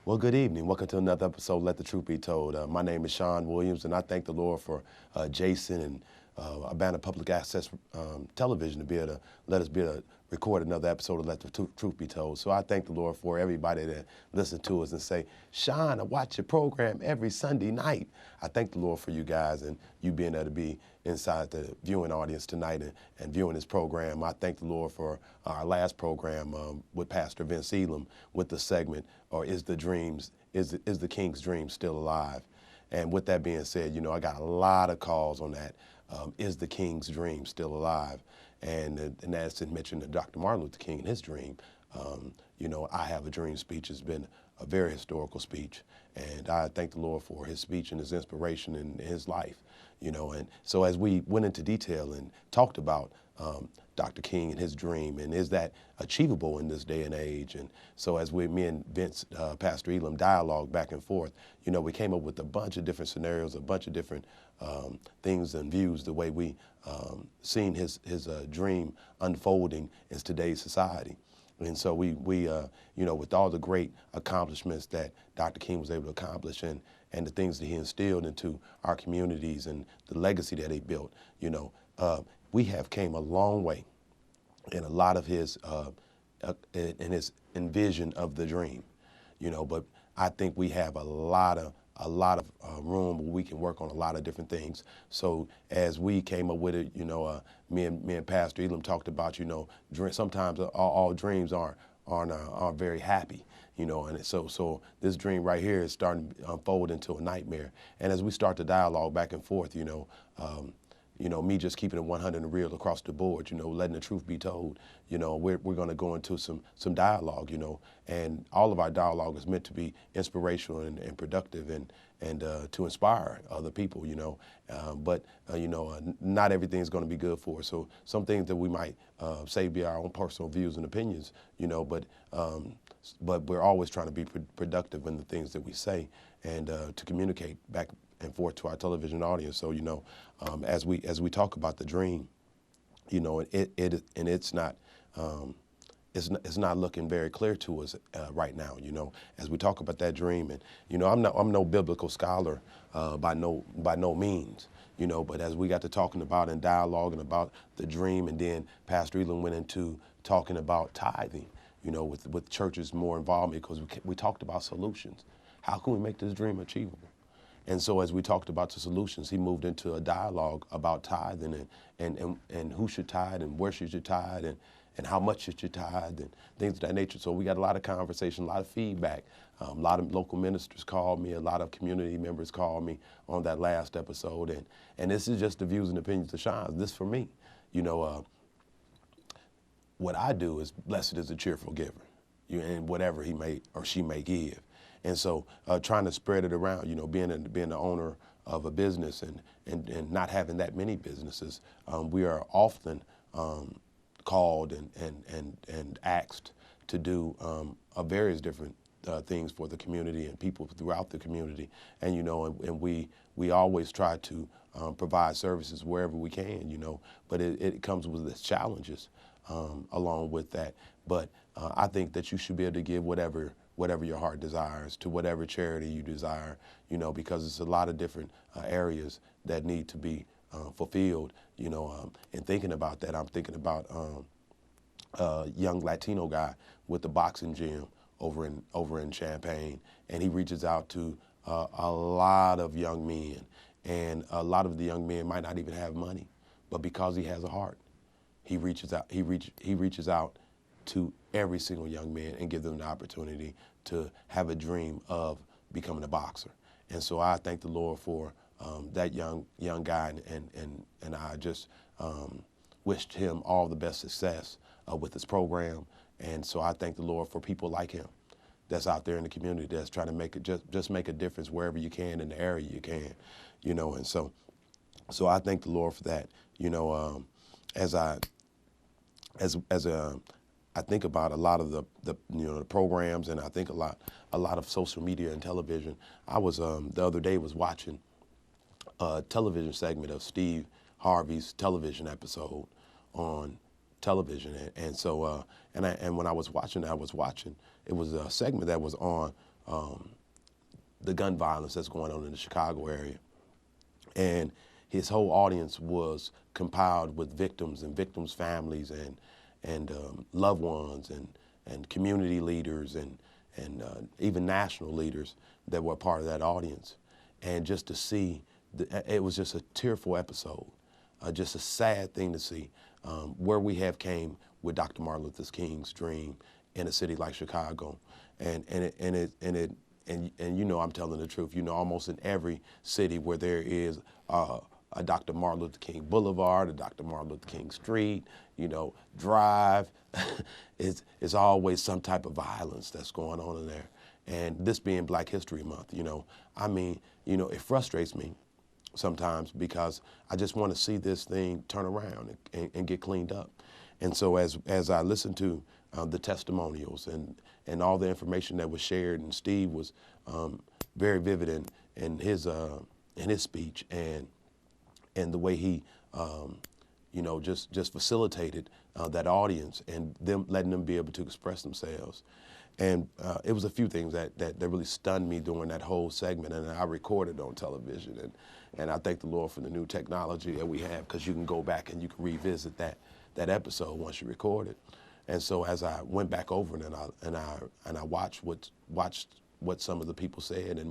Well, good evening. Welcome to another episode, Let the Truth Be Told. My name is Sean Williams, and I thank the Lord for Jason and Urbana Public Access Television to be able to let us be able to record another episode of Let the Truth Be Told. So I thank the Lord for everybody that listen to us and say, Sean, I watch your program every Sunday night. I thank the Lord for you guys and you being able to be inside the viewing audience tonight and viewing this program. I thank the Lord for our last program with Pastor Vince Elam with the segment, or is the King's Dream still alive? And with that being said, I got a lot of calls on that. Is the King's dream still alive? And as it mentioned to Dr. Martin Luther King and his dream, I Have a Dream speech has been a very historical speech. And I thank the Lord for his speech and his inspiration in his life. And so as we went into detail and talked about Dr. King and his dream, and is that achievable in this day and age? And so as me and Vince, Pastor Elam, dialogue back and forth, we came up with a bunch of different scenarios, a bunch of different things and views, the way we seen his dream unfolding in today's society. And so we with all the great accomplishments that Dr. King was able to accomplish and the things that he instilled into our communities and the legacy that he built, we have came a long way in a lot of his in his envision of the dream, but I think we have a lot of room where we can work on a lot of different things. So as we came up with it, me and Pastor Elam talked about, sometimes all dreams aren't very happy, and so this dream right here is starting to unfold into a nightmare. And as we start the dialogue back and forth, me just keeping it 100 and real across the board, letting the truth be told, we're going to go into some dialogue, and all of our dialogue is meant to be inspirational and productive and to inspire other people, but not everything is going to be good for us. So some things that we might say be our own personal views and opinions, but we're always trying to be productive in the things that we say and to communicate back and forth to our television audience. So as we talk about the dream, it's not it's not looking very clear to us right now. As we talk about that dream, and I'm no biblical scholar by no means. But as we got to talking about and dialoguing about the dream, and then Pastor Elam went into talking about tithing, with churches more involvement, because we talked about solutions. How can we make this dream achievable? And so as we talked about the solutions, he moved into a dialogue about tithing and who should tithe and where should you tithe and how much should you tithe and things of that nature. So we got a lot of conversation, a lot of feedback. A lot of local ministers called me, a lot of community members called me on that last episode. And this is just the views and opinions of Sean. This for me, what I do is blessed is a cheerful giver, and whatever he may or she may give. And so trying to spread it around, being the owner of a business and not having that many businesses, we are often called and asked to do various different things for the community and people throughout the community. And, and we always try to provide services wherever we can, but it comes with its challenges along with that. But I think that you should be able to give whatever your heart desires to whatever charity you desire, because it's a lot of different areas that need to be fulfilled, and thinking about that, I'm thinking about a young Latino guy with the boxing gym over in Champaign, and he reaches out to a lot of young men, and a lot of the young men might not even have money, but because he has a heart, he reaches out. He reaches out to every single young man and give them the opportunity to have a dream of becoming a boxer. And so I thank the Lord for that young guy, and I just wished him all the best success with his program. And so I thank the Lord for people like him that's out there in the community that's trying to make it just make a difference wherever you can in the area you can, and so I thank the Lord for that. As I think about a lot of the programs, and I think a lot of social media and television. I was the other day was watching a television segment of Steve Harvey's television episode on television, and so and when I was watching, it was a segment that was on the gun violence that's going on in the Chicago area. And his whole audience was compiled with victims and victims' families and loved ones and community leaders and even national leaders that were part of that audience. And just to see, it was just a tearful episode, just a sad thing to see where we have came with Dr. Martin Luther King's dream in a city like Chicago. And you know I'm telling the truth. You know, almost in every city where there is a Dr. Martin Luther King Boulevard, a Dr. Martin Luther King Street, you know, Drive, it's always some type of violence that's going on in there. And this being Black History Month, you know, I mean, you know, it frustrates me sometimes because I just want to see this thing turn around and get cleaned up. And so as I listened to the testimonials and all the information that was shared, and Steve was very vivid in his speech and the way he you know, just facilitated that audience and them letting them be able to express themselves. And it was a few things that really stunned me during that whole segment, and I recorded on television. And I thank the Lord for the new technology that we have, because you can go back and you can revisit that episode once you record it. And so as I went back over it and I watched what some of the people said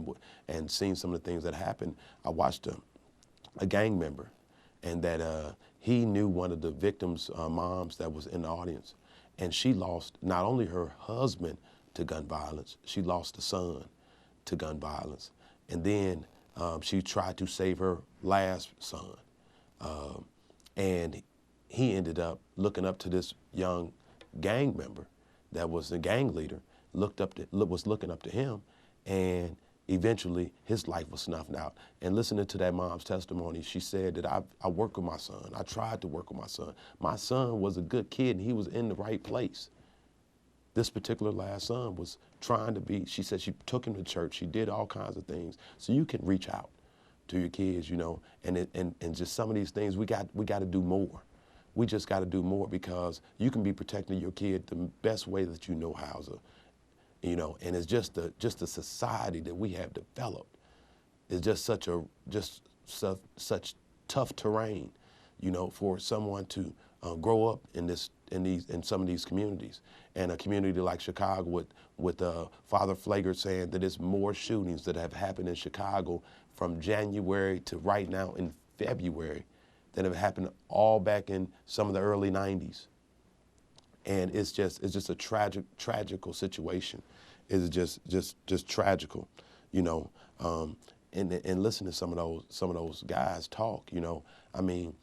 and seen some of the things that happened, I watched a gang member, and that he knew one of the victims' moms that was in the audience, and she lost not only her husband to gun violence, she lost a son to gun violence, and then she tried to save her last son, and he ended up looking up to this young gang member that was a gang leader, was looking up to him, and eventually his life was snuffed out. And listening to that mom's testimony, she said that I work with my son. I tried to work with my son. My son was a good kid and he was in the right place. This particular last son was trying to be, she said she took him to church. She did all kinds of things. So you can reach out to your kids, you know, and just some of these things, we got to do more. We just got to do more, because you can be protecting your kid the best way that you know how. You know, and it's just the society that we have developed is just such tough terrain, you know, for someone to grow up in some of these communities. And a community like Chicago with Father Pfleger saying that there's more shootings that have happened in Chicago from January to right now in February that have happened all back in some of the early 90s. And it's just a tragical situation. It's just tragical, you know. And listen to some of those guys talk, you know. I mean,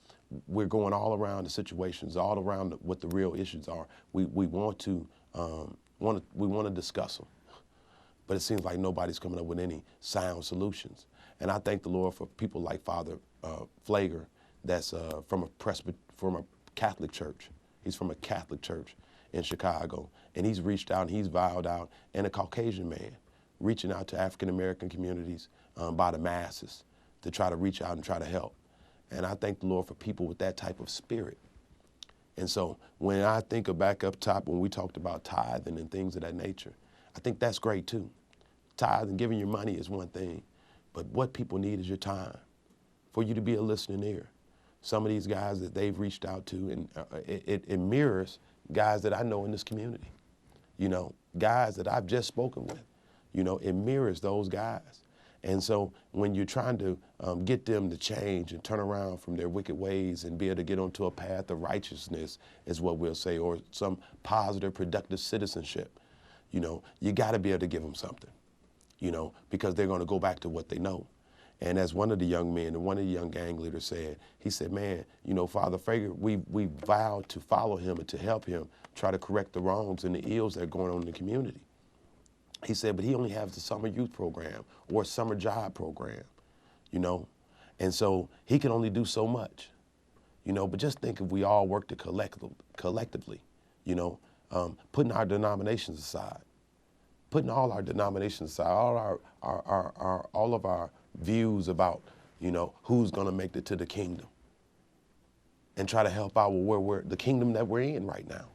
we're going all around the situations, all around what the real issues are. We want to discuss them, but it seems like nobody's coming up with any sound solutions. And I thank the Lord for people like Father Pfleger, that's from a Catholic church. He's from a Catholic church in Chicago, and he's reached out and he's vowed out, and a Caucasian man reaching out to African American communities by the masses to try to reach out and try to help. And I thank the Lord for people with that type of spirit. And so when I think of back up top, when we talked about tithing and things of that nature, I think that's great too. Tithing, giving your money is one thing, but what people need is your time, for you to be a listening ear. Some of these guys that they've reached out to, and it mirrors guys that I know in this community, you know, guys that I've just spoken with, you know, it mirrors those guys. And so when you're trying to get them to change and turn around from their wicked ways and be able to get onto a path of righteousness, is what we'll say, or some positive, productive citizenship, you know, you got to be able to give them something, you know, because they're going to go back to what they know. And as one of the young men and one of the young gang leaders said, he said, man, you know, Father Pfleger, we vowed to follow him and to help him try to correct the wrongs and the ills that are going on in the community. He said, but he only has the summer youth program or summer job program, you know, and so he can only do so much, you know. But just think if we all worked collectively, you know, putting our denominations aside, putting all our denominations aside, all of our views about, you know, who's going to make it to the kingdom, and try to help out with the kingdom that we're in right now.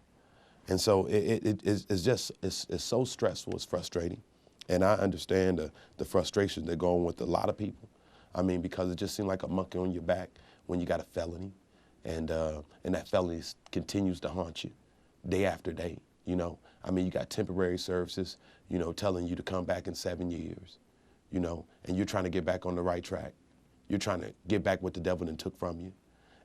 And so it's so stressful, it's frustrating. And I understand the frustration that go on with a lot of people. I mean, because it just seems like a monkey on your back when you got a felony, and that felony continues to haunt you day after day. You know, I mean, you got temporary services, you know, telling you to come back in 7 years, you know, and you're trying to get back on the right track. You're trying to get back what the devil then took from you,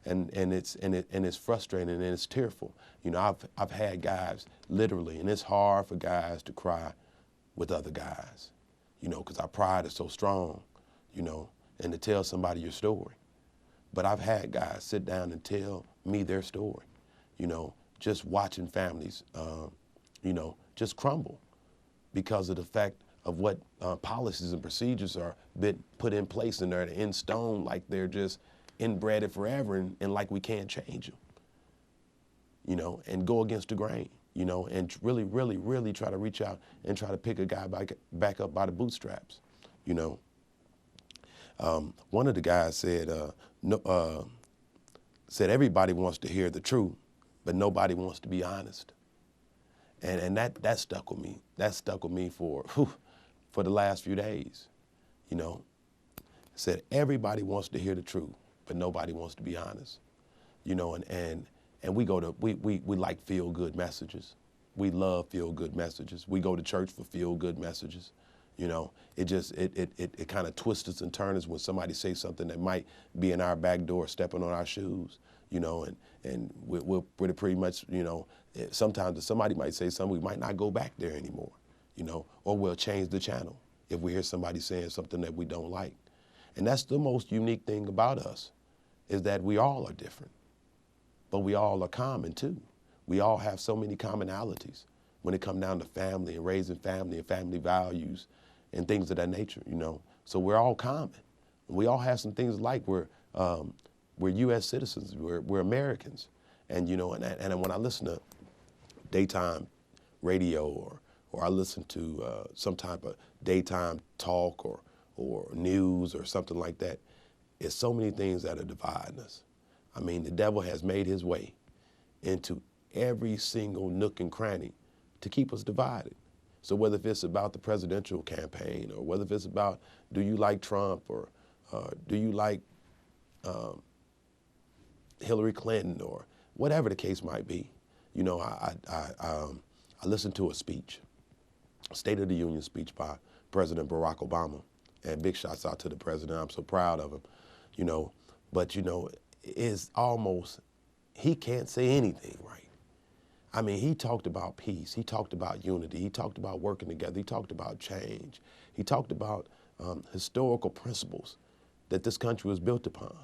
and it's frustrating and it's tearful. You know, I've had guys literally, and it's hard for guys to cry with other guys, you know, because our pride is so strong, you know, and to tell somebody your story. But I've had guys sit down and tell me their story, you know, just watching families, you know, just crumble because of the fact of what policies and procedures are been put in place, and they're in stone, like they're just inbred forever, and like we can't change them, you know, and go against the grain, you know, and really, really, really try to reach out and try to pick a guy back up by the bootstraps, you know. One of the guys said, said everybody wants to hear the truth, but nobody wants to be honest. And that stuck with me. That stuck with me for the last few days, you know. Said everybody wants to hear the truth, but nobody wants to be honest, you know. And we like feel-good messages. We love feel-good messages. We go to church for feel-good messages. You know, it kind of twists us and turns us when somebody says something that might be in our back door, stepping on our shoes, you know, and we're pretty much, you know, sometimes somebody might say something, we might not go back there anymore, you know, or we'll change the channel if we hear somebody saying something that we don't like. And that's the most unique thing about us, is that we all are different, but we all are common too. We all have so many commonalities when it comes down to family and raising family and family values and things of that nature, you know. So we're all common. We all have some things like we're U.S. citizens, we're Americans. And, you know, and when I listen to daytime radio or I listen to some type of daytime talk or news or something like that, it's so many things that are dividing us. I mean, the devil has made his way into every single nook and cranny to keep us divided. So whether if it's about the presidential campaign, or whether if it's about, do you like Trump, or do you like Hillary Clinton, or whatever the case might be, you know, I listened to a speech, State of the Union speech by President Barack Obama, and big shouts out to the president. I'm so proud of him, you know. But, you know, it's almost, he can't say anything right. I mean, he talked about peace. He talked about unity. He talked about working together. He talked about change. He talked about historical principles that this country was built upon,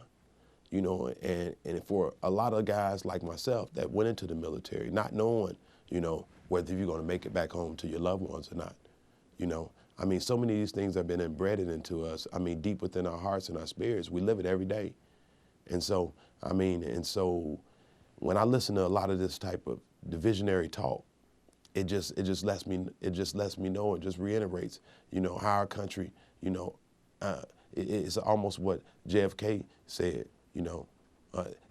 you know, and for a lot of guys like myself that went into the military not knowing, you know, whether you're going to make it back home to your loved ones or not, you know. I mean, so many of these things have been embedded into us, I mean, deep within our hearts and our spirits. We live it every day. And so, I mean, and so when I listen to a lot of this type of divisionary talk, it just lets me know, it just reiterates, you know, how our country, you know, it's almost what JFK said, you know,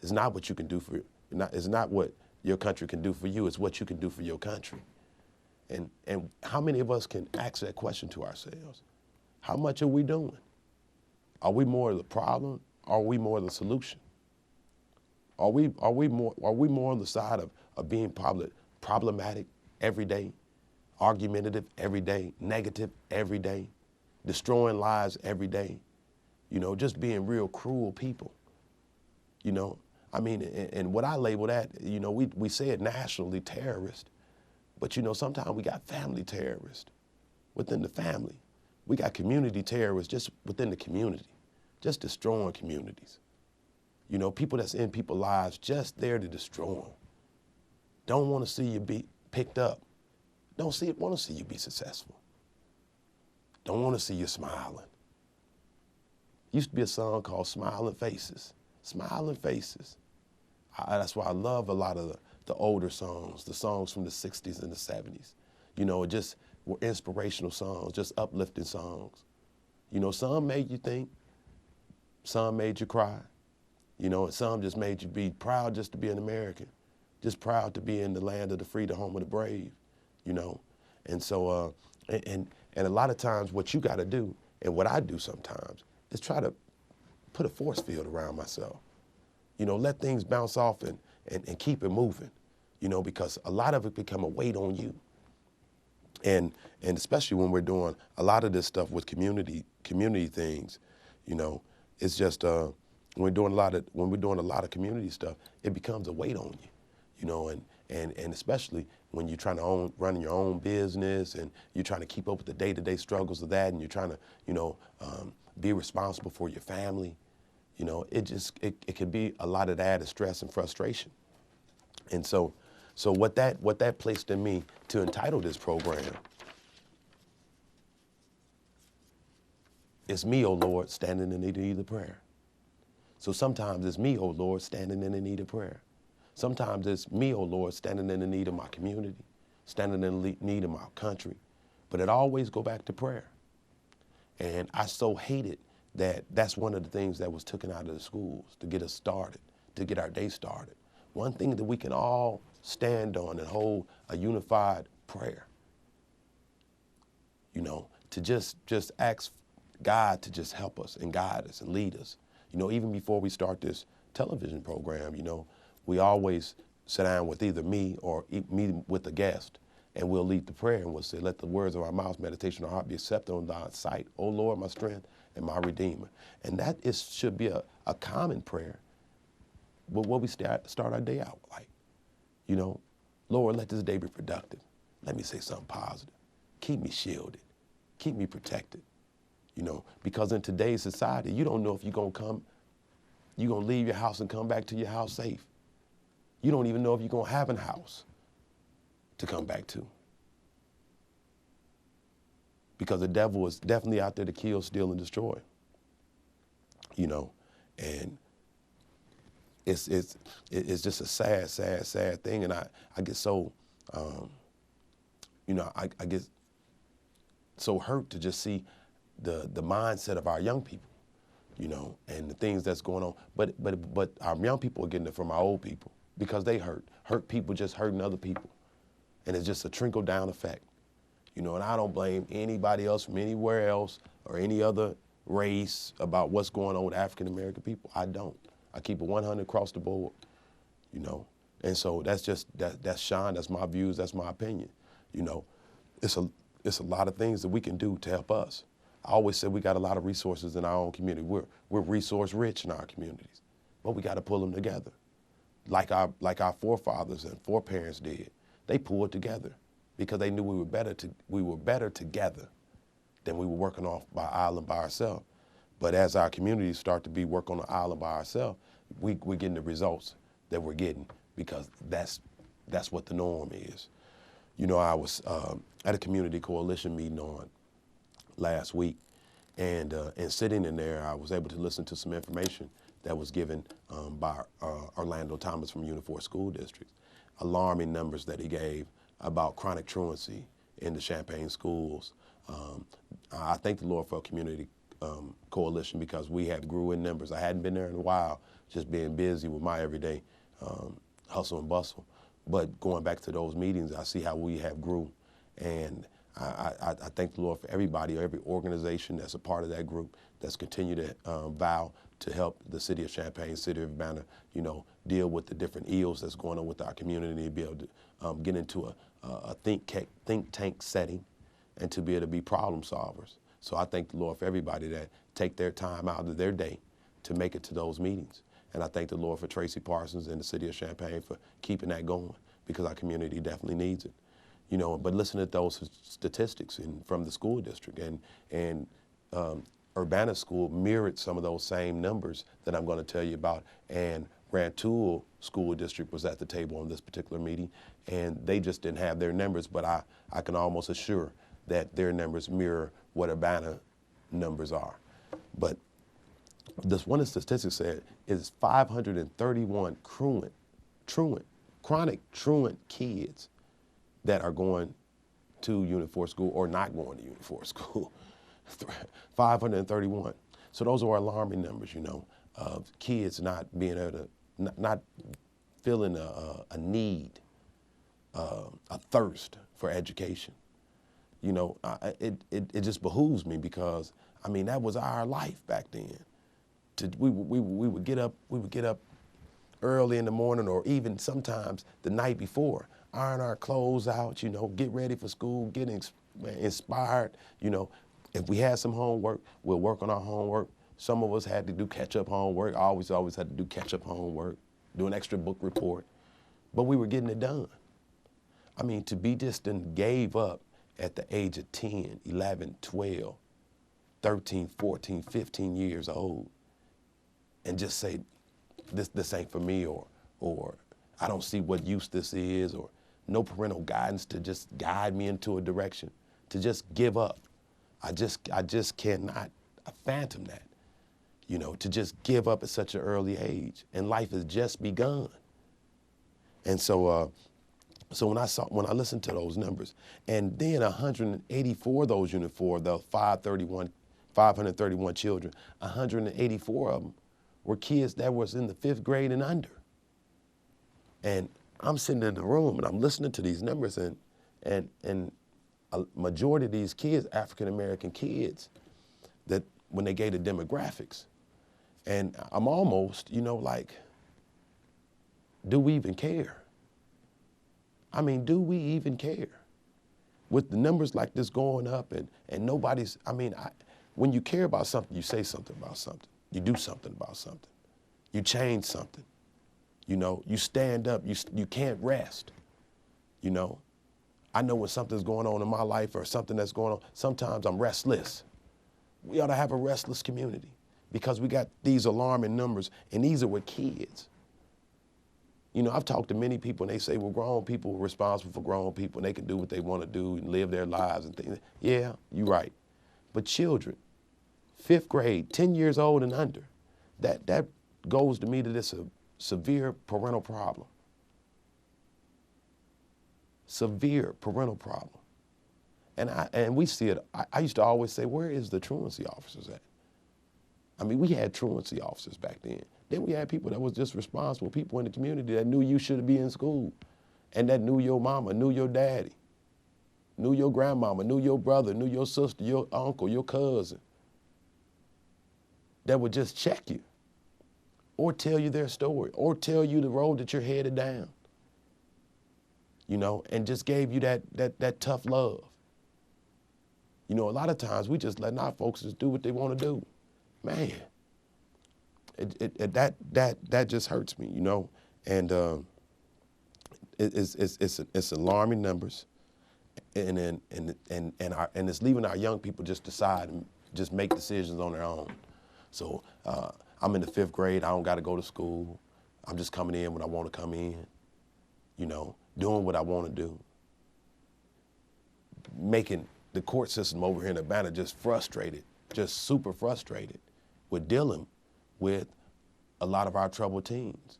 it's not what you can do for, it's not what your country can do for you, it's what you can do for your country. And how many of us can ask that question to ourselves? How much are we doing? Are we more of the problem? Or are we more of the solution? Are we more on the side of being problematic every day, argumentative every day, negative every day, destroying lives every day, you know, just being real cruel people, you know? I mean, and what I label that, you know, we say it nationally, terrorist, but, you know, sometimes we got family terrorists within the family. We got community terrorists just within the community, just destroying communities. You know, people that's in people's lives just there to destroy them. Don't want to see you be picked up. Want to see you be successful. Don't want to see you smiling. Used to be a song called Smiling Faces. Smiling Faces. That's why I love a lot of the older songs, the songs from the 60s and the 70s. You know, just were inspirational songs, just uplifting songs. You know, some made you think, some made you cry. You know, and some just made you be proud just to be an American, just proud to be in the land of the free, the home of the brave, you know. And so, and And a lot of times what you got to do, and what I do sometimes, is try to put a force field around myself. You know, let things bounce off and keep it moving, you know, because a lot of it become a weight on you. And especially when we're doing a lot of this stuff with community things, you know, it's just when we're doing a lot of community stuff, it becomes a weight on you, you know, and especially when you're trying to run your own business and you're trying to keep up with the day-to-day struggles of that, and you're trying to, you know, be responsible for your family, you know, it could be a lot of added stress and frustration. And so what that placed in me to entitle this program is me, oh Lord, standing in need of prayer. So sometimes it's me, oh Lord, standing in the need of prayer. Sometimes it's me, oh Lord, standing in the need of my community, standing in the need of my country. But it always go back to prayer. And I so hated that that's one of the things that was taken out of the schools to get us started, to get our day started. One thing that we can all stand on and hold a unified prayer. You know, to just ask God to just help us and guide us and lead us. You know, even before we start this television program, you know, we always sit down with either me or me with a guest, and we'll lead the prayer and we'll say, let the words of our mouth, meditation of our heart be accepted on thy sight, O Lord, my strength and my redeemer. And that should be a common prayer, but what we start our day out like. You know, Lord, let this day be productive. Let me say something positive. Keep me shielded. Keep me protected. You know, because in today's society, you don't know if you're going to leave your house and come back to your house safe. You don't even know if you're going to have a house to come back to. Because the devil is definitely out there to kill, steal, and destroy. You know, and it's just a sad thing. And I get so, you know, I get so hurt to just see the mindset of our young people, you know, and the things that's going on. But our young people are getting it from our old people because they hurt people just hurting other people. And it's just a trickle down effect, you know, and I don't blame anybody else from anywhere else or any other race about what's going on with African-American people. I don't. I keep it 100 across the board, you know. And so that's Sean, that's my views, that's my opinion. You know, it's a lot of things that we can do to help us. I always said we got a lot of resources in our own community. We're resource rich in our communities, but we got to pull them together. Like our forefathers and foreparents did. They pulled together because they knew we were better together than we were working off by island by ourselves. But as our communities start to be work on the island by ourselves, we're getting the results that we're getting because that's what the norm is. You know, I was at a community coalition meeting on last week, and sitting in there, I was able to listen to some information that was given by Orlando Thomas from Unifor School District, alarming numbers that he gave about chronic truancy in the Champaign schools. I thank the Lord for a community coalition because we have grew in numbers. I hadn't been there in a while, just being busy with my everyday hustle and bustle. But going back to those meetings, I see how we have grew. And I thank the Lord for everybody, every organization that's a part of that group that's continued to vow to help the city of Champaign, city of Urbana, you know, deal with the different ills that's going on with our community, be able to get into a think tank setting and to be able to be problem solvers. So I thank the Lord for everybody that take their time out of their day to make it to those meetings. And I thank the Lord for Tracy Parsons and the city of Champaign for keeping that going because our community definitely needs it. You know, but listen to those statistics from the school district and Urbana School mirrored some of those same numbers that I'm going to tell you about. And Rantoul School District was at the table on this particular meeting, and they just didn't have their numbers, but I can almost assure that their numbers mirror what Urbana numbers are. But this one of the statistics said is 531 chronic truant kids that are going to Unifor School or not going to Unifor School. 531. So those are alarming numbers, you know, of kids not being able to, not feeling a need, a thirst for education. you know, it just behooves me because, I mean, that was our life back then. We would get up early in the morning or even sometimes the night before, iron our clothes out, you know, get ready for school, get inspired, you know. If we had some homework, we'll work on our homework. Some of us had to do catch-up homework. I always had to do catch-up homework, do an extra book report, but we were getting it done. I mean, to be distant gave up at the age of 10, 11, 12, 13, 14, 15 years old and just say, this ain't for me, or I don't see what use this is, or no parental guidance to just guide me into a direction, to just give up. I just cannot fathom that, you know, to just give up at such an early age, and life has just begun. And so, so when I listened to those numbers, and then 184 of those Unit 4, the 531 children, 184 of them were kids that was in the 5th grade and under. And I'm sitting in the room and I'm listening to these numbers, and a majority of these kids, African-American kids, that when they gave the demographics, and I'm almost, you know, like, do we even care? I mean, do we even care? With the numbers like this going up and nobody's, I mean, when you care about something, you say something about something. You do something about something. You change something. You know, you stand up, you can't rest, you know. I know when something's going on in my life or something that's going on, sometimes I'm restless. We ought to have a restless community because we got these alarming numbers, and these are with kids. You know, I've talked to many people and they say, well, grown people are responsible for grown people and they can do what they want to do and live their lives and things. Yeah, you're right. But children, 5th grade, 10 years old and under, that goes to me that it's a severe parental problem. Severe parental problem. And we see it, I used to always say, where is the truancy officers at? I mean, we had truancy officers back then. Then we had people that was just responsible people in the community that knew you should be in school and that knew your mama, knew your daddy, knew your grandmama, knew your brother, knew your sister, your uncle, your cousin, that would just check you or tell you their story or tell you the road that you're headed down, you know, and just gave you that tough love. You know, a lot of times we just letting our folks just do what they want to do. Man, that just hurts me, you know, and it's alarming numbers, and it's leaving our young people just decide and just make decisions on their own. So I'm in the 5th grade. I don't got to go to school. I'm just coming in when I want to come in, you know, doing what I want to do, making the court system over here in Atlanta just frustrated, just super frustrated with dealing with a lot of our troubled teens.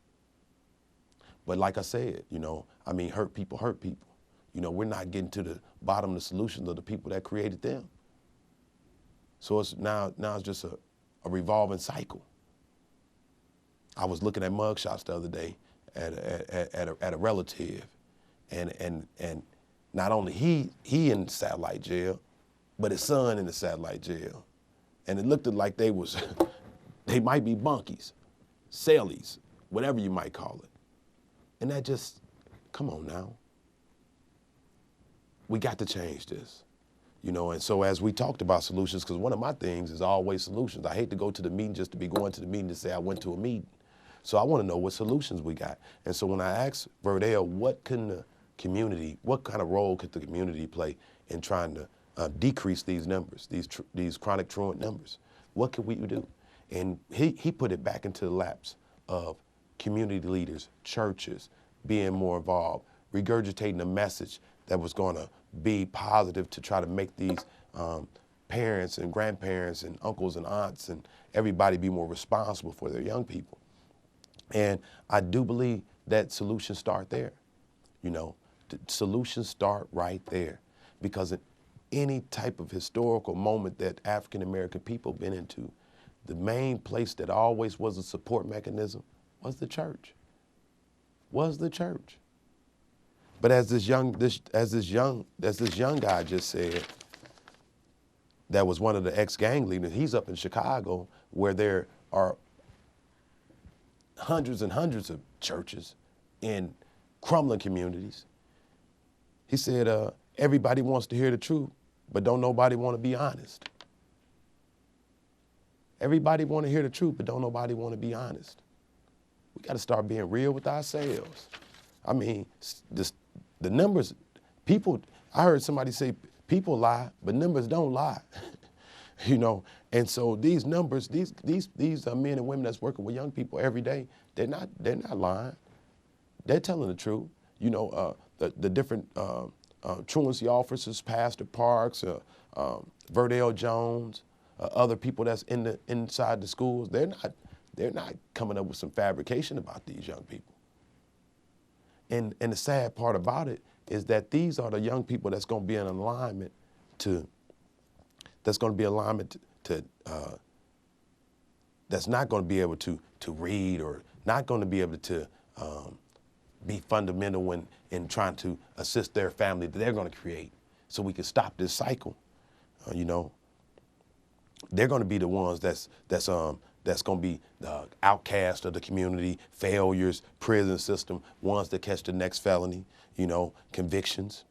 But like I said, you know, I mean, hurt people hurt people. You know, we're not getting to the bottom of the solutions of the people that created them. So it's now it's just a revolving cycle. I was looking at mugshots the other day at a relative, and not only he in satellite jail, but his son in the satellite jail. And it looked like they might be bunkies, cellies, whatever you might call it. And that just, come on now. We got to change this, you know. And so as we talked about solutions, because one of my things is always solutions. I hate to go to the meeting just to be going to the meeting to say I went to a meeting. So I want to know what solutions we got. And so when I asked Verdell, what kind of role could the community play in trying to decrease these numbers, these chronic truant numbers? What could we do? And he put it back into the laps of community leaders, churches, being more involved, regurgitating a message that was going to be positive to try to make these parents and grandparents and uncles and aunts and everybody be more responsible for their young people. And I do believe that solutions start there. You know, the solutions start right there, because in any type of historical moment that African American people been into, the main place that always was a support mechanism was the church. But as this young guy just said, that was one of the ex-gang leaders. He's up in Chicago where there are hundreds and hundreds of churches in crumbling communities. He said, everybody wants to hear the truth, but don't nobody want to be honest. Everybody want to hear the truth, but don't nobody want to be honest. We got to start being real with ourselves. I mean, the numbers, people, I heard somebody say, people lie, but numbers don't lie. You know, and so these numbers, these men and women that's working with young people every day, they're not lying. They're telling the truth. You know, the different truancy officers, Pastor Parks, Verdell Jones, other people that's inside the schools, they're not coming up with some fabrication about these young people. And the sad part about it is that these are the young people that's going to be in alignment to, that's not going to be able to read, or not going to be able to be fundamental in trying to assist their family that they're going to create, so we can stop this cycle. You know, they're going to be the ones that's going to be the outcast of the community, failures, prison system, ones that catch the next felony, you know, convictions.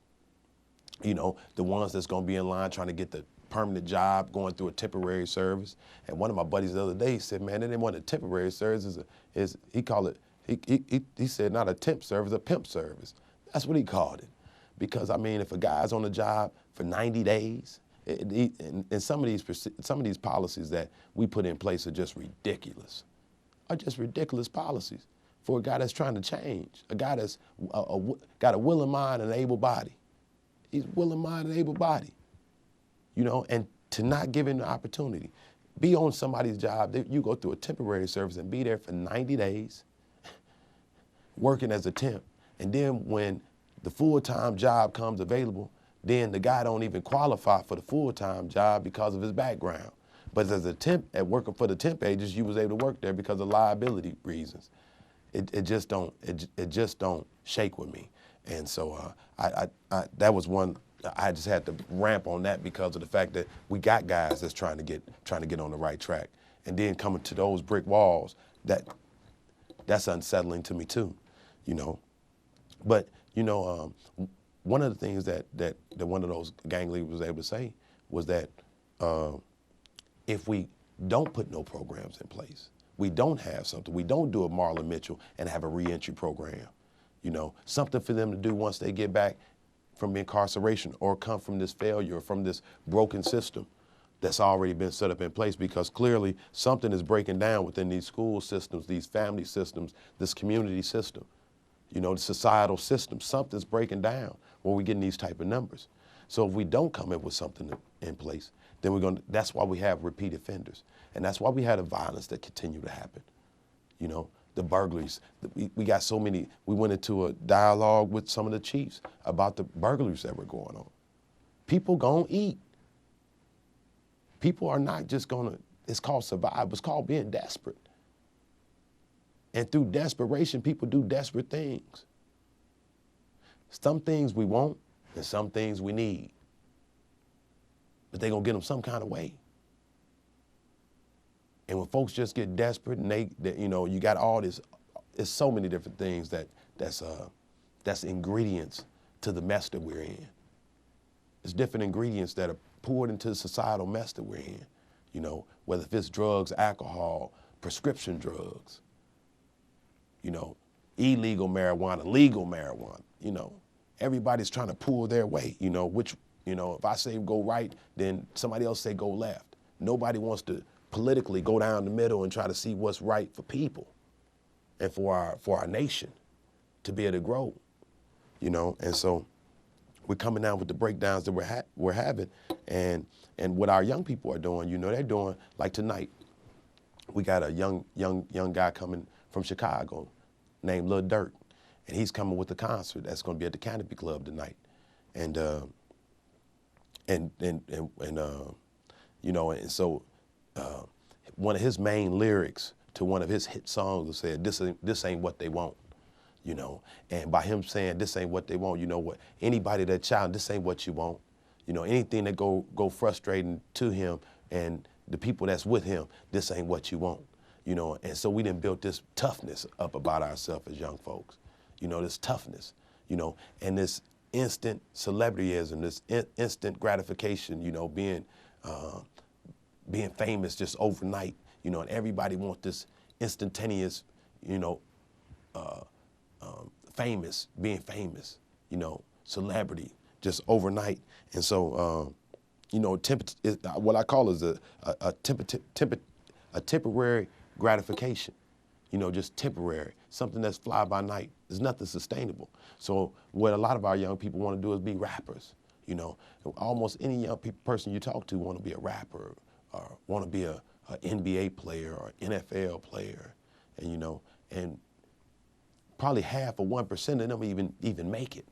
You know, the ones that's going to be in line trying to get the permanent job, going through a temporary service. And one of my buddies the other day said, man, they didn't want a temporary service, he called it, he said not a temp service, a pimp service. That's what he called it. Because, I mean, if a guy's on the job for 90 days, and some of these policies that we put in place are just ridiculous, policies for a guy that's trying to change, a guy that's got a willing mind and an able body. He's willing mind and able body, you know, and to not give him the opportunity. Be on somebody's job, you go through a temporary service and be there for 90 days, working as a temp, and then when the full-time job comes available, then the guy don't even qualify for the full-time job because of his background. But as a temp, at working for the temp agents, you was able to work there because of liability reasons. It just don't shake with me. And so that was one, I just had to ramp on that because of the fact that we got guys that's trying to get on the right track. And then coming to those brick walls, that's unsettling to me too, you know. But, you know, one of the things that one of those gang leaders was able to say was that if we don't put no programs in place, we don't have something, we don't do a Marlon Mitchell and have a reentry program, you know, something for them to do once they get back from incarceration or come from this failure or from this broken system that's already been set up in place, because clearly something is breaking down within these school systems, these family systems, this community system, you know, the societal system. Something's breaking down when we're getting these type of numbers. So if we don't come up with something in place, then that's why we have repeat offenders. And that's why we had a violence that continue to happen. You know, the burglaries, we got so many, we went into a dialogue with some of the chiefs about the burglaries that were going on. People gonna eat. People are not just gonna, it's called survive, it's called being desperate. And through desperation, people do desperate things. Some things we want and some things we need. But they're gonna get them some kind of way. And when folks just get desperate and they you know, you got all this, there's so many different things that's ingredients to the mess that we're in. There's different ingredients that are poured into the societal mess that we're in. You know, whether it's drugs, alcohol, prescription drugs, you know, illegal marijuana, legal marijuana, you know. Everybody's trying to pull their weight, you know, which, you know, if I say go right, then somebody else say go left. Nobody wants to politically go down the middle and try to see what's right for people and for our nation to be able to grow, you know. And so we're coming down with the breakdowns that we're having, and what our young people are doing, you know, they're doing, like tonight, we got a young guy coming from Chicago named Lil Durk, and he's coming with a concert that's going to be at the Canopy Club tonight, and you know, and so one of his main lyrics to one of his hit songs said, "This ain't what they want." you know. And by him saying this ain't what they want, you know what, anybody that challenge, this ain't what you want. You know, anything that go frustrating to him and the people that's with him, this ain't what you want. You know, and so we done built this toughness up about ourselves as young folks. You know, this toughness, you know, and this instant celebrityism, this instant gratification, you know, being famous just overnight, you know, and everybody want this instantaneous, you know, being famous, you know, celebrity, just overnight. And so, you know, what I call is a temporary gratification, you know, just temporary, something that's fly by night. There's nothing sustainable. So what a lot of our young people want to do is be rappers, you know. Almost any young person you talk to want to be a rapper or want to be a NBA player or NFL player, and, you know, and probably half or 1% of them even make it.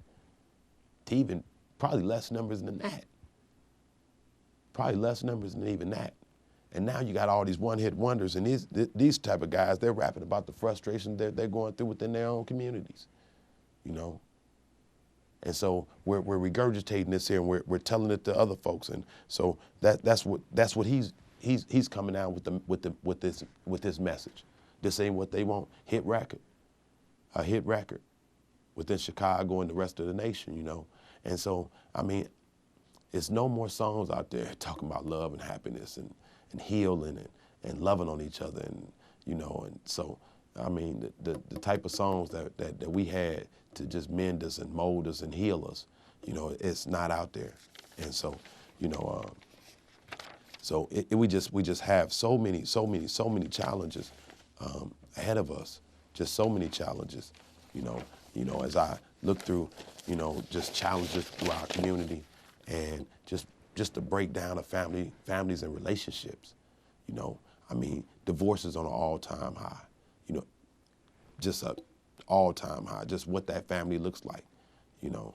To even probably less numbers than that. Probably less numbers than even that. And now you got all these one-hit wonders, and these type of guys, they're rapping about the frustration they're going through within their own communities, you know. And so we're regurgitating this here, and we're telling it to other folks, and so that's what he's coming out with this message. This ain't what they want. A hit record within Chicago and the rest of the nation, you know. And so, I mean, it's no more songs out there talking about love and happiness and healing and loving on each other, and, you know. And so, I mean, the type of songs that we had to just mend us and mold us and heal us, you know, it's not out there. And so, you know, we just have so many challenges ahead of us, just so many challenges, you know, as I look through, you know, just challenges through our community, and just the breakdown of families and relationships, you know. I mean, divorce is on an all-time high, you know, just an all-time high, just what that family looks like, you know.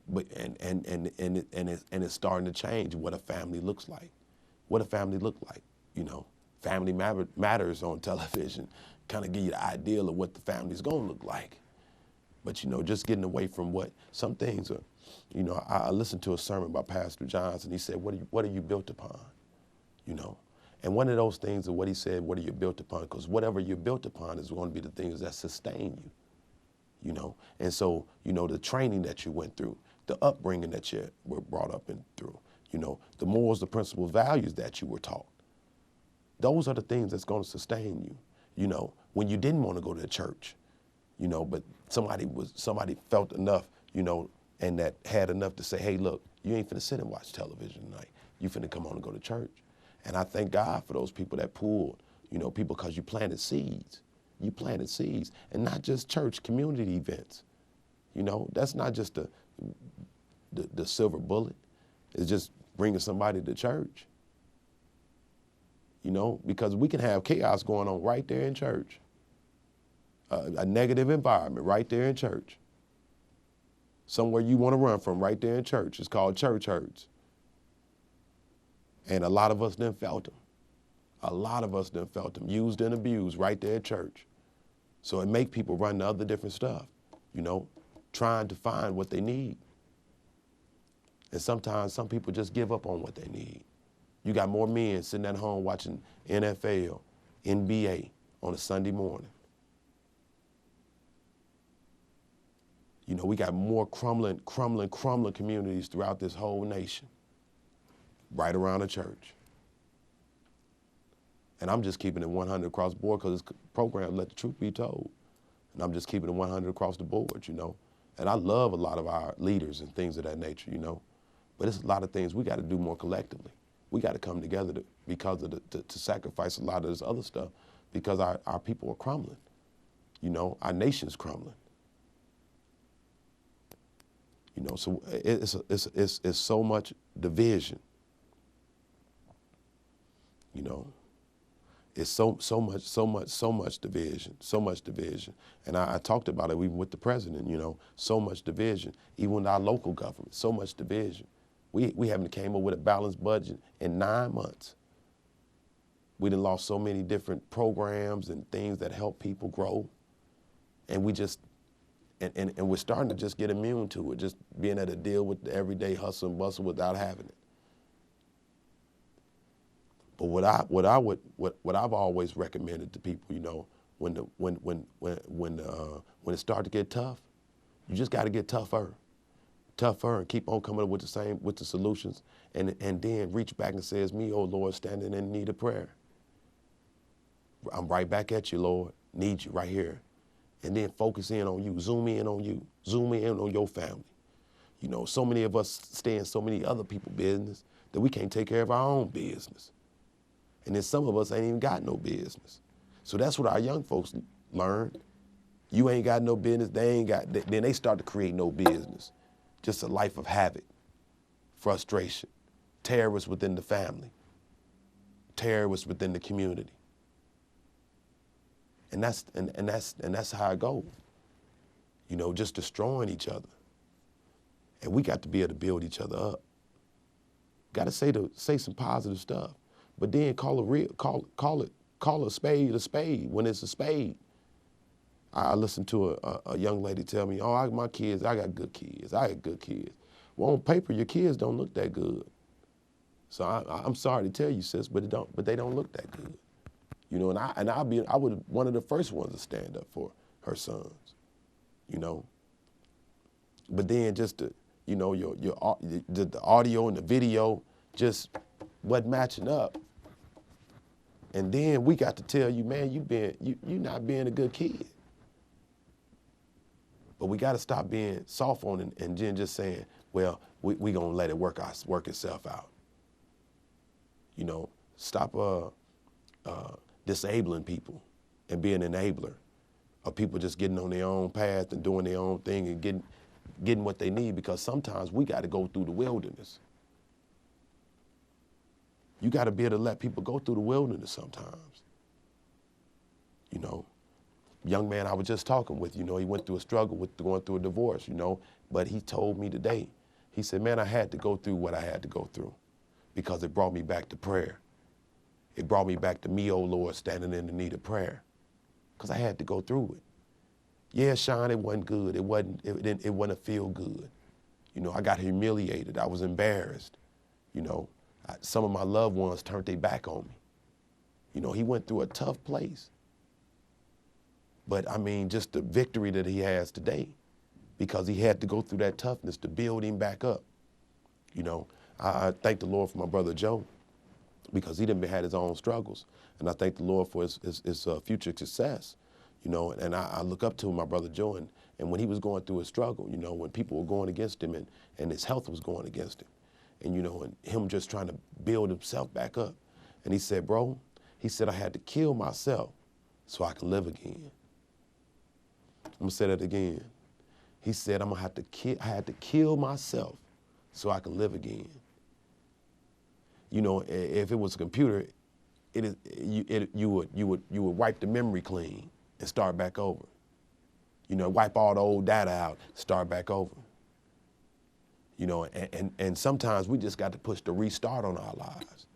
But and it's starting to change what a family looks like. What a family look like, you know. Family Matters on television kind of give you the ideal of what the family's gonna look like. But, you know, just getting away from what some things are, you know. I listened to a sermon by Pastor Johnson. He said, what are you built upon, you know? And one of those things is what he said, what are you built upon? Because whatever you're built upon is going to be the things that sustain you, you know. And so, you know, the training that you went through, the upbringing that you were brought up and through, you know, the morals, the principles, values that you were taught, those are the things that's going to sustain you, you know. When you didn't want to go to church, you know, but somebody felt enough, you know, and that had enough to say, hey, look, you ain't finna sit and watch television tonight. You finna come on and go to church. And I thank God for those people that pulled, you know, people, because you planted seeds. You planted seeds, and not just church, community events. You know, that's not just the silver bullet. It's just bringing somebody to church. You know, because we can have chaos going on right there in church. A negative environment right there in church. Somewhere you want to run from right there in church. It's called church hurts. And a lot of us done felt them. A lot of us done felt them, used and abused right there at church. So it make people run to other different stuff, you know, trying to find what they need. And sometimes some people just give up on what they need. You got more men sitting at home watching NFL, NBA on a Sunday morning. You know, we got more crumbling communities throughout this whole nation, right around the church. And I'm just keeping it 100 across the board because this program, Let the Truth Be Told. And I'm just keeping it 100 across the board, you know. And I love a lot of our leaders and things of that nature, you know. But it's a lot of things we got to do more collectively. We got to come together to sacrifice a lot of this other stuff, because our people are crumbling. You know, our nation's crumbling. You know, so it's so much division. You know, it's so much division. And I talked about it even with the president. You know, so much division. Even with our local government, so much division. We haven't came up with a balanced budget in 9 months. We done lost so many different programs and things that help people grow, and we just And we're starting to just get immune to it, just being able to deal with the everyday hustle and bustle without having it. But what I've always recommended to people, you know, when it starts to get tough, you just got to get tougher, and keep on coming up with the solutions, and then reach back and says, "Me, oh Lord, standing in need of prayer. I'm right back at you, Lord. Need you right here." And then focus in on you, zoom in on you, zoom in on your family. You know, so many of us stay in so many other people's business that we can't take care of our own business. And then some of us ain't even got no business. So that's what our young folks learn. You ain't got no business, then they start to create no business. Just a life of havoc, frustration, terrorists within the family, terrorists within the community. And that's how it goes. You know, just destroying each other. And we got to be able to build each other up. Got to say some positive stuff, but then call a spade when it's a spade. I listened to a young lady tell me, "Oh, my kids, I got good kids. I got good kids." Well, on paper, your kids don't look that good. So I'm sorry to tell you, sis, but they don't look that good. You know, and I would one of the first ones to stand up for her sons. You know, but then just the audio and the video just wasn't matching up. And then we got to tell you, man, you're not being a good kid. But we got to stop being soft on it and then just saying, well, we gonna let it work itself out. You know, stop disabling people and being an enabler of people just getting on their own path and doing their own thing and getting what they need, because sometimes we got to go through the wilderness. You got to be able to let people go through the wilderness sometimes. You know, young man I was just talking with, you know, he went through a struggle with going through a divorce, you know, but he told me today, he said, man, I had to go through what I had to go through because it brought me back to prayer. It brought me back to me, oh Lord, standing in the need of prayer, because I had to go through it. Yeah, Sean, it wasn't good. It wasn't feel good. You know, I got humiliated. I was embarrassed. You know, some of my loved ones turned their back on me. You know, he went through a tough place. But I mean, just the victory that he has today, because he had to go through that toughness to build him back up. You know, I thank the Lord for my brother Joe, because he done had his own struggles. And I thank the Lord for his future success. You know, and I look up to my brother Joe, and when he was going through his struggle, you know, when people were going against him and his health was going against him, and, you know, and him just trying to build himself back up. And he said, bro, he said, I had to kill myself so I can live again. I'm gonna say that again. He said, I had to kill myself so I can live again. You know, if it was a computer, you would wipe the memory clean and start back over. You know, wipe all the old data out, start back over. You know, and sometimes we just got to push the restart on our lives,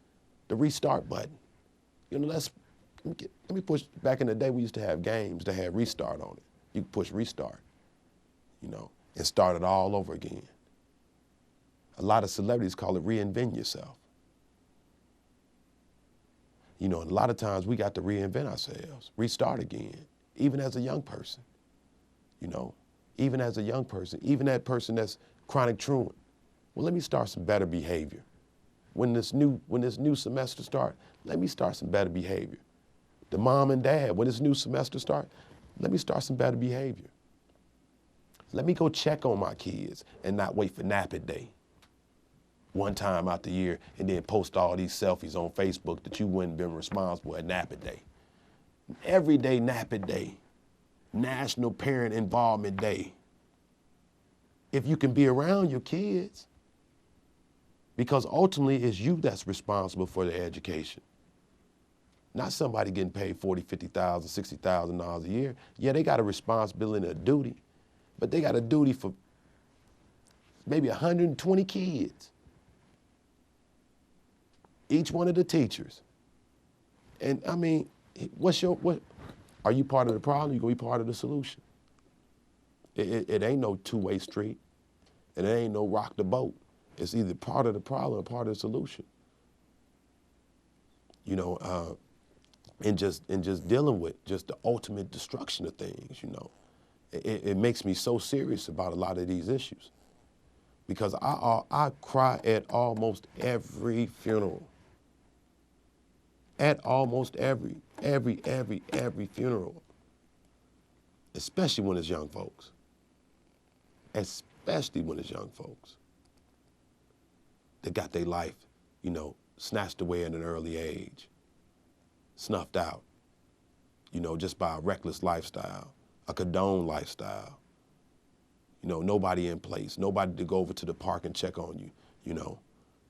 the restart button. You know, let me push. Back in the day, we used to have games that had restart on it. You could push restart, you know, and start it all over again. A lot of celebrities call it reinvent yourself. You know, and a lot of times we got to reinvent ourselves, restart again, even as a young person. You know, even as a young person, even that person that's chronic truant. Well, let me start some better behavior. When this new semester starts, let me start some better behavior. The mom and dad, when this new semester starts, let me start some better behavior. Let me go check on my kids and not wait for napping day one time out the year and then post all these selfies on Facebook that you wouldn't been responsible at napping day. Every day napping day, National Parent Involvement Day. If you can be around your kids, because ultimately it's you that's responsible for their education. Not somebody getting paid $40,000, $50,000, $60,000 a year. Yeah, they got a responsibility and a duty, but they got a duty for maybe 120 kids. Each one of the teachers. And I mean, what are you part of the problem? You're gonna be part of the solution. It ain't no two-way street, and it ain't no rock the boat. It's either part of the problem or part of the solution. You know, and just dealing with just the ultimate destruction of things. You know, it makes me so serious about a lot of these issues, because I cry at almost every funeral. At almost every funeral, especially when it's young folks. Especially when it's young folks that got their life, you know, snatched away at an early age, snuffed out, you know, just by a reckless lifestyle, a condoned lifestyle. You know, nobody in place, nobody to go over to the park and check on you, you know,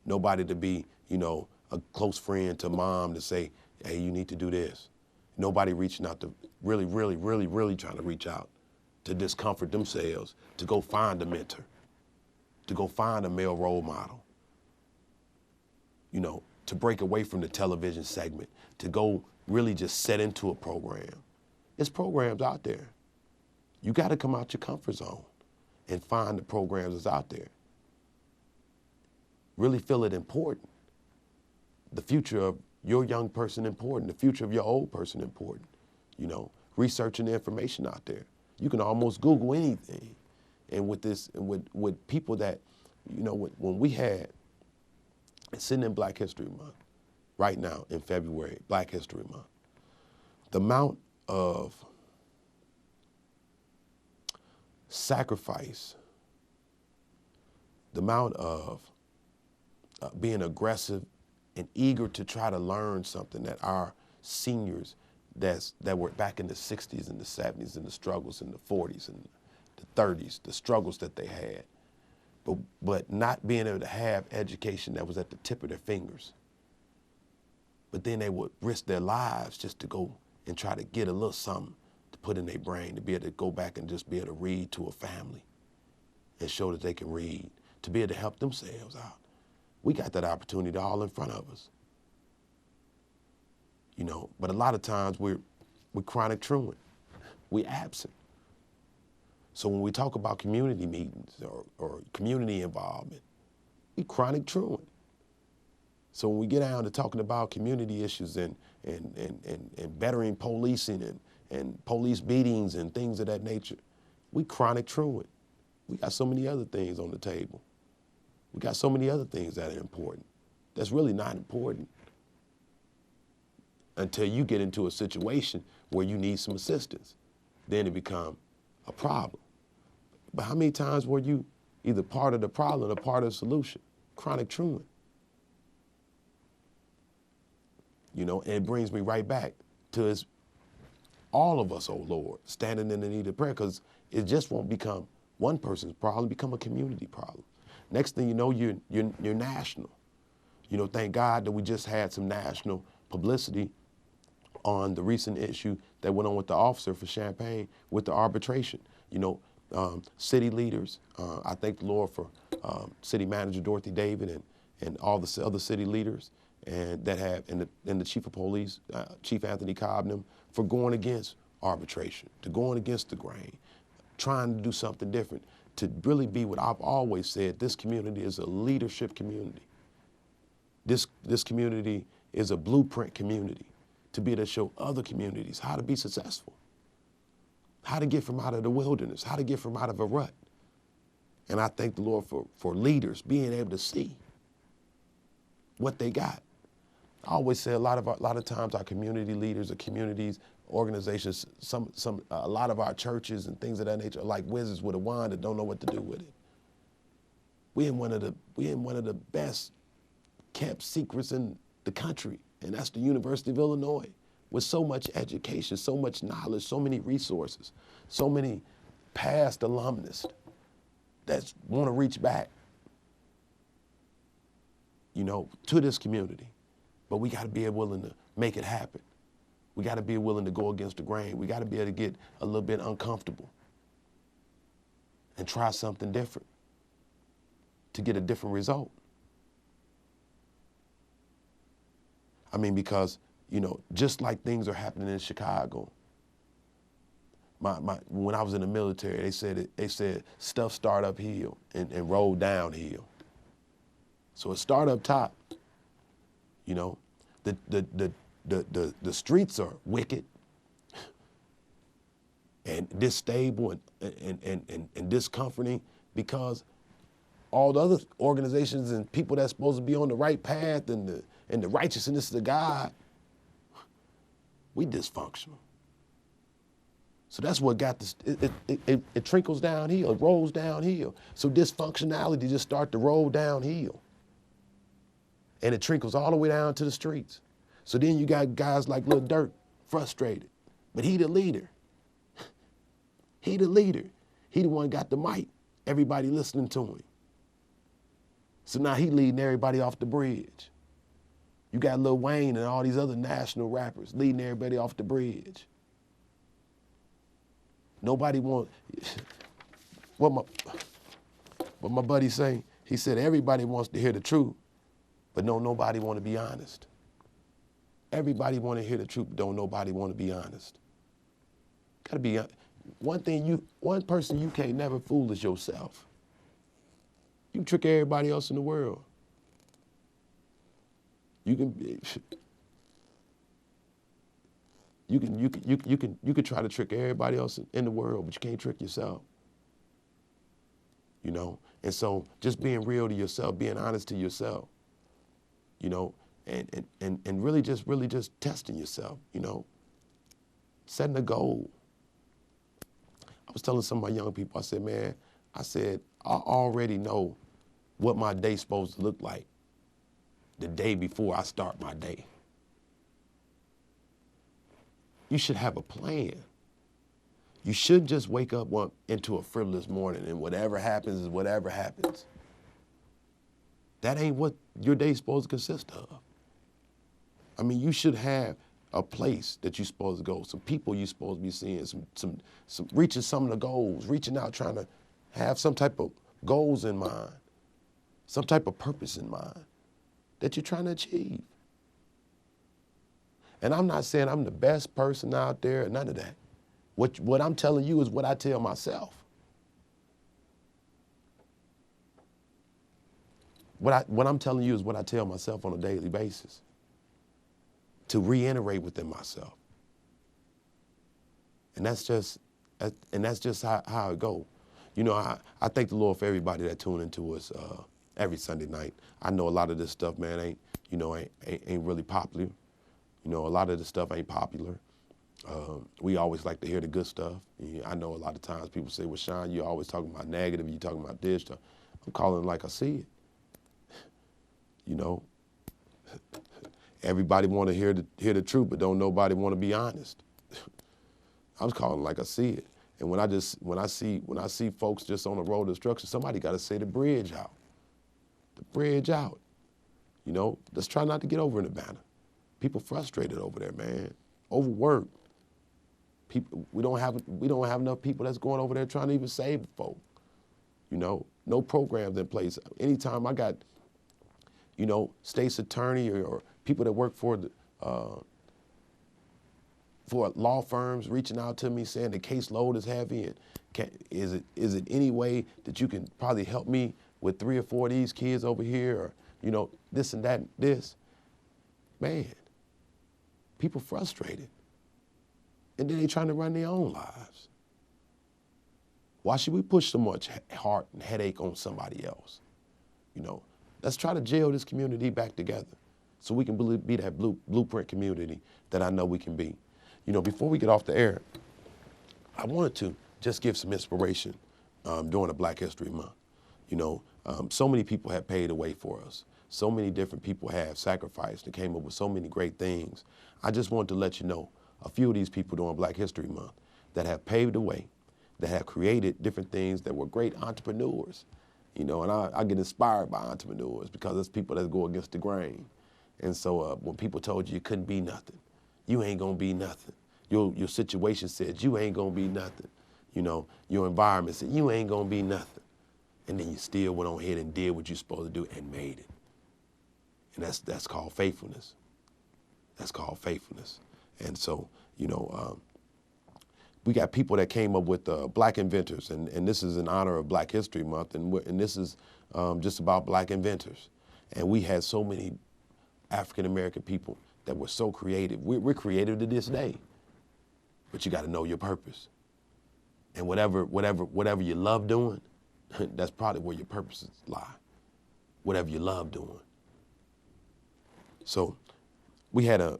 nobody to be, you know, a close friend to mom to say, hey, you need to do this. Nobody reaching out to really trying to reach out to discomfort themselves, to go find a mentor, to go find a male role model, you know, to break away from the television segment, to go really just set into a program. There's programs out there. You got to come out your comfort zone and find the programs that's out there. Really feel it important. The future of your young person important, the future of your old person important, you know, researching the information out there. You can almost Google anything. And with this, with people that, you know, when we had, sitting in Black History Month, right now in February, Black History Month, the amount of sacrifice, the amount of being aggressive and eager to try to learn something that our seniors that were back in the 60s and the 70s and the struggles in the 40s and the 30s, the struggles that they had, but not being able to have education that was at the tip of their fingers. But then they would risk their lives just to go and try to get a little something to put in their brain, to be able to go back and just be able to read to a family and show that they can read, to be able to help themselves out. We got that opportunity all in front of us. You know, but a lot of times we're chronic truant. We're absent. So when we talk about community meetings or community involvement, we chronic truant. So when we get down to talking about community issues and bettering policing and police beatings and things of that nature, we chronic truant. We got so many other things on the table. We got so many other things that are important. That's really not important until you get into a situation where you need some assistance. Then it becomes a problem. But how many times were you either part of the problem or part of the solution? Chronic truant. You know, and it brings me right back to all of us, oh Lord, standing in the need of prayer, because it just won't become one person's problem, become a community problem. Next thing you know, you're national. You know, thank God that we just had some national publicity on the recent issue that went on with the officer for Champaign with the arbitration. You know, city leaders, I thank the Lord for City Manager Dorothy David and all the other city leaders and that have, and the Chief of Police, Chief Anthony Cobb, for going against arbitration, to going against the grain, trying to do something different, to really be what I've always said, this community is a leadership community. This community is a blueprint community to be able to show other communities how to be successful, how to get from out of the wilderness, how to get from out of a rut. And I thank the Lord for leaders being able to see what they got. I always say a lot of times our community leaders, or communities, organizations, a lot of our churches and things of that nature are like wizards with a wand that don't know what to do with it. We in one of the best kept secrets in the country, and that's the University of Illinois, with so much education, so much knowledge, so many resources, so many past alumnus that want to reach back, you know, to this community. But we got to be willing to make it happen. We got to be willing to go against the grain. We got to be able to get a little bit uncomfortable and try something different to get a different result. I mean, because, you know, just like things are happening in Chicago, when I was in the military, they said stuff start uphill and roll downhill. So it start up top. You know, the streets are wicked and distable and discomforting because all the other organizations and people that's supposed to be on the right path and the righteousness of God, we dysfunctional. So that's what got this, it trickles downhill, it rolls downhill. So dysfunctionality just start to roll downhill. And it trickles all the way down to the streets. So then you got guys like Lil Durk, frustrated. But he the leader. He the leader. He the one got the mic. Everybody listening to him. So now he leading everybody off the bridge. You got Lil Wayne and all these other national rappers leading everybody off the bridge. Nobody want, what my buddy say, he said everybody wants to hear the truth, but nobody want to be honest. Everybody want to hear the truth, but don't nobody want to be honest. Gotta be, one person you can't never fool is yourself. You can trick everybody else in the world. You can try to trick everybody else in the world, but you can't trick yourself. You know? And so just being real to yourself, being honest to yourself, you know, and really just testing yourself, you know, setting a goal. I was telling some of my young people, I said, man, I already know what my day's supposed to look like the day before I start my day. You should have a plan. You shouldn't just wake up into a frivolous morning and whatever happens is whatever happens. That ain't what your day's supposed to consist of. I mean, you should have a place that you're supposed to go, some people you're supposed to be seeing, some reaching some of the goals, reaching out, trying to have some type of goals in mind, some type of purpose in mind that you're trying to achieve. And I'm not saying I'm the best person out there, none of that. What I'm telling you is what I tell myself. What I'm telling you is what I tell myself on a daily basis, to reiterate within myself. And that's just how it go. You know, I thank the Lord for everybody that tune into us every Sunday night. I know a lot of this stuff, man, ain't really popular. You know, a lot of this stuff ain't popular. We always like to hear the good stuff. I know a lot of times people say, well, Sean, you're always talking about negative, you're talking about this stuff. I'm calling it like I see it. You know, everybody want to hear the truth, but don't nobody want to be honest. I'm calling it like I see it. And when I see folks just on the road of destruction, somebody got to say the bridge out. The bridge out. You know, let's try not to get over in the banner. People frustrated over there, man. Overworked. People, we don't have enough people that's going over there trying to even save folk. You know, no programs in place. Anytime I got, you know, state's attorney or people that work for law firms reaching out to me saying the caseload is heavy and is it any way that you can probably help me with 3 or 4 of these kids over here, or, you know, this and that and this. Man, people frustrated. And then they trying to run their own lives. Why should we push so much heart and headache on somebody else? You know, let's try to gel this community back together so we can be that blueprint community that I know we can be. You know, before we get off the air, I wanted to just give some inspiration during the Black History Month. You know, so many people have paid the way for us. So many different people have sacrificed and came up with so many great things. I just wanted to let you know a few of these people during Black History Month that have paved the way, that have created different things, that were great entrepreneurs. You know, and I get inspired by entrepreneurs because it's people that go against the grain. And so when people told you couldn't be nothing, you ain't gonna be nothing. Your situation said you ain't gonna be nothing. You know, your environment said you ain't gonna be nothing. And then you still went on ahead and did what you're supposed to do and made it. And that's called faithfulness. That's called faithfulness. And so, you know, we got people that came up with black inventors, and this is in honor of Black History Month, and this is just about black inventors. And we had so many African-American people that were so creative. We're creative to this day, but you got to know your purpose. And whatever you love doing, that's probably where your purposes lie. Whatever you love doing. So we had in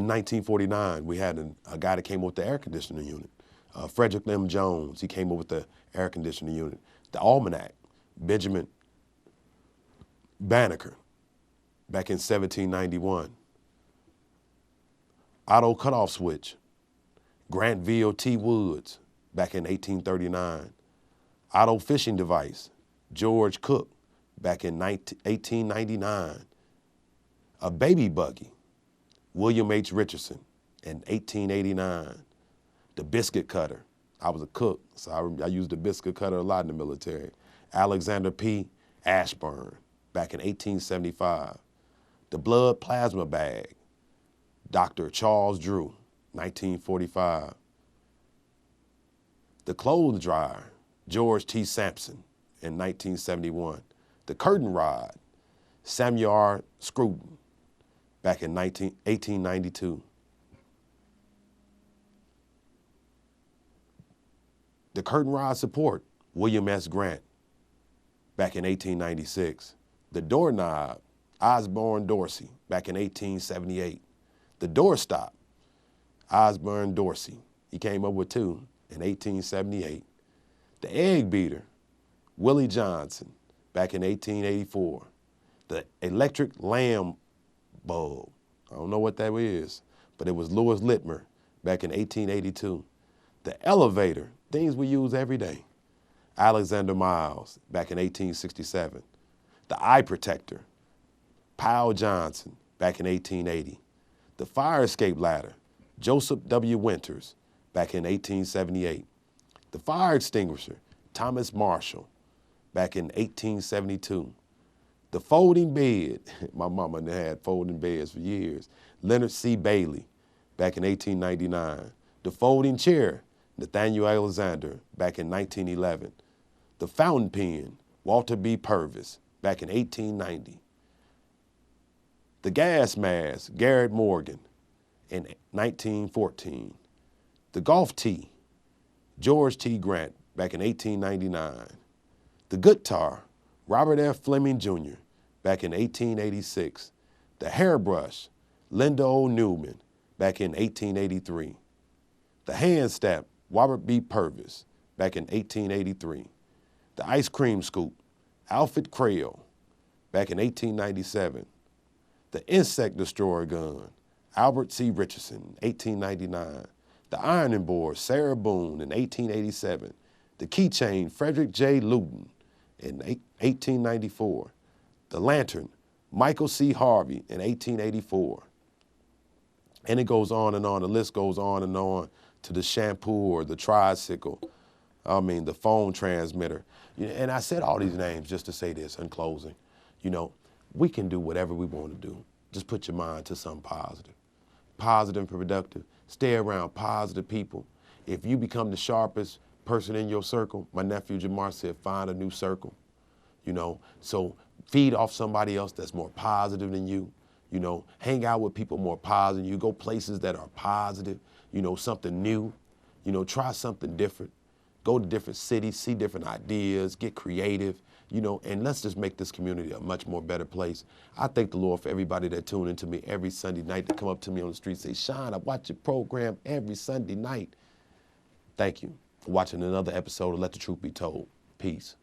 1949, we had a guy that came up with the air conditioning unit. Frederick M. Jones, he came up with the air conditioning unit. The Almanac, Benjamin Banneker, back in 1791. Auto cutoff switch, Grantville T. Woods, back in 1839. Auto fishing device, George Cook, back in 1899. A baby buggy, William H. Richardson, in 1889. The biscuit cutter, I was a cook, so I used the biscuit cutter a lot in the military. Alexander P. Ashburn, back in 1875. The blood plasma bag, Dr. Charles Drew, 1945. The clothes dryer, George T. Sampson, in 1971. The curtain rod, Samuel R. Scruton, back in 1892. The curtain rod support, William S. Grant, back in 1896. The doorknob, Osborne Dorsey, back in 1878. The doorstop, Osborne Dorsey, he came up with two in 1878. The egg beater, Willie Johnson, back in 1884. The electric lamp bulb, I don't know what that is, but it was Louis Littmer back in 1882. The elevator, things we use every day, Alexander Miles, back in 1867. The eye protector, Powell Johnson, back in 1880. The fire escape ladder, Joseph W. Winters, back in 1878. The fire extinguisher, Thomas Marshall, back in 1872. The folding bed, my mama had folding beds for years, Leonard C. Bailey, back in 1899. The folding chair, Nathaniel Alexander, back in 1911. The fountain pen, Walter B. Purvis, back in 1890. The gas mask, Garrett Morgan, in 1914. The golf tee, George T. Grant, back in 1899. The guitar, Robert F. Fleming Jr., back in 1886. The hairbrush, Linda O. Newman, back in 1883. The hand stamp, Robert B. Purvis, back in 1883. The ice cream scoop, Alfred Crail, back in 1897. The insect destroyer gun, Albert C. Richardson, 1899. The ironing board, Sarah Boone, in 1887. The keychain, Frederick J. Luton, in 1894. The lantern, Michael C. Harvey, in 1884. And it goes on and on, the list goes on and on, to the shampoo or the tricycle, the phone transmitter. And I said all these names just to say this in closing. We can do whatever we want to do. Just put your mind to something positive. Positive and productive. Stay around positive people. If you become the sharpest person in your circle, my nephew Jamar said, find a new circle. So feed off somebody else that's more positive than you. Hang out with people more positive. You go places that are positive, something new, try something different. Go to different cities, see different ideas, get creative, and let's just make this community a much more better place. I thank the Lord for everybody that tune into me every Sunday night, to come up to me on the street and say, Sean, I watch your program every Sunday night. Thank you for watching another episode of Let the Truth Be Told. Peace.